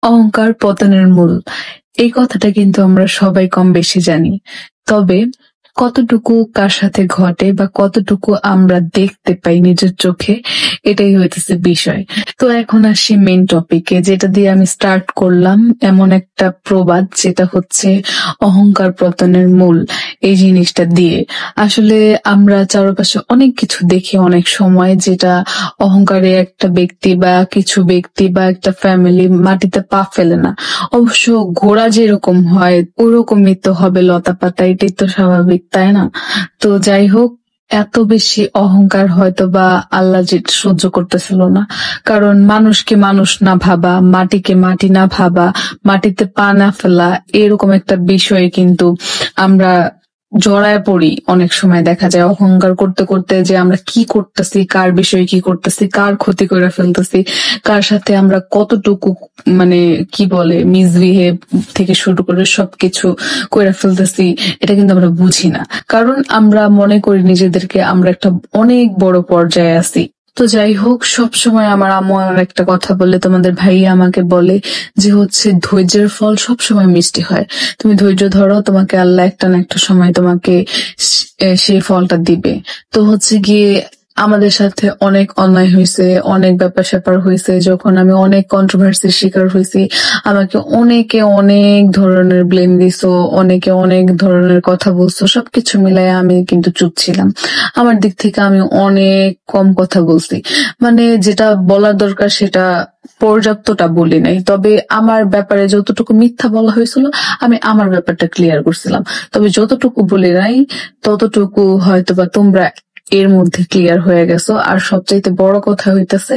অহংকার পতনের মূল। এই কথাটা কিন্তু আমরা সবাই কম বেশি জানি। তবে কতটুকু কার সাথে ঘটে বা কতটুকু আমরা দেখতে পাই নিজের চোখে, এটাই হইতেছে বিষয়। তো এখন আসি মেইন টপিকে, যেটা দিয়ে আমি স্টার্ট করলাম, এমন একটা প্রবাদ যেটা হচ্ছে অহংকার পতনের মূল। এই জিনিসটা দিয়ে আসলে আমরা চারপাশে অনেক কিছু দেখি অনেক সময়, যেটা অহংকারে একটা ব্যক্তি বা কিছু ব্যক্তি বা একটা ফ্যামিলি মাটিতে পা ফেলে না। অবশ্য ঘোড়া যেরকম হয় ওরকমই তো হবে লতা পাতা, এটাই তো স্বাভাবিক, তাই না? তো যাই হোক, এত বেশি অহংকার হয়তো বা আল্লাহ যে সহ্য করতেছিল না। কারণ মানুষকে মানুষ না ভাবা, মাটিকে মাটি না ভাবা, মাটিতে পা না ফেলা, এরকম একটা বিষয়ে কিন্তু আমরা জড়ায় পড়ি। অনেক সময় দেখা যায় অহংকার করতে করতে যে আমরা কি করতেছি, কার বিষয়ে কি করতেছি, কার ক্ষতি করে ফেলতেছি, কার সাথে আমরা কতটুকু মানে কি বলে মিসবিহেভ থেকে শুরু করে সবকিছু করে ফেলতেছি, এটা কিন্তু আমরা বুঝি না। কারণ আমরা মনে করি নিজেদেরকে আমরা একটা অনেক বড় পর্যায়ে আছি। তো যাই হোক, সব সময় আমার আম্মু আমার একটা কথা বলে, তোমাদের ভাইয়া আমাকে বলে যে হচ্ছে ধৈর্যের ফল সব সময় মিষ্টি হয়। তুমি ধৈর্য ধরো, তোমাকে আল্লাহ একটা না একটা সময় তোমাকে সেই ফলটা দিবে। তো হচ্ছে গিয়ে আমাদের সাথে অনেক অন্যায় হয়েছে, অনেক ব্যাপার স্যাপার হয়েছে, যখন আমি অনেক কন্ট্রোভার্সির শিকার হয়েছি, আমাকে অনেকে অনেক ধরনের ব্লেম দিছো, অনেকে অনেক ধরনের কথা বলছো, সবকিছু মিলাই আমি কিন্তু চুপ ছিলাম। আমার দিক থেকে আমি অনেক কম কথা বলছি, মানে যেটা বলার দরকার সেটা পর্যাপ্তটা বলি নাই। তবে আমার ব্যাপারে যতটুকু মিথ্যা বলা হয়েছিল আমি আমার ব্যাপারটা ক্লিয়ার করছিলাম। তবে যতটুকু বলি নাই ততটুকু হয়তোবা তোমরা এর মধ্যে ক্লিয়ার হয়ে গেছো। আর সবচাইতে বড় কথা হইতেছে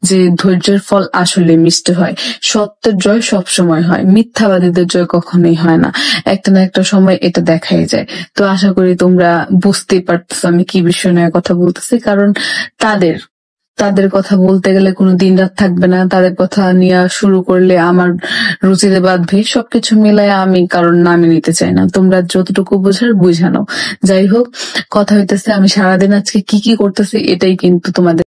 যে ধৈর্যের ফল আসলে মিষ্টি হয়। সত্যের জয় সব সময় হয়, মিথ্যাবাদীদের জয় কখনোই হয় না। একটা না একটা সময় এটা দেখাই যায়। তো আশা করি তোমরা বুঝতেই পারতেছো আমি কি বিষয় নিয়ে কথা বলতেছি। কারণ তাদের তাদের কথা বলতে গেলে কোনো দিন রাত থাকবে না, তাদের কথা নিয়ে শুরু করলে আমার রুচিতে বাঁধবে। সবকিছু মিলায় আমি কারণ নামে নিতে চাই না, তোমরা যতটুকু বোঝার বুঝানো। যাই হোক, কথা হইতেছে আমি সারাদিন আজকে কি কি করতেছি এটাই কিন্তু তোমাদের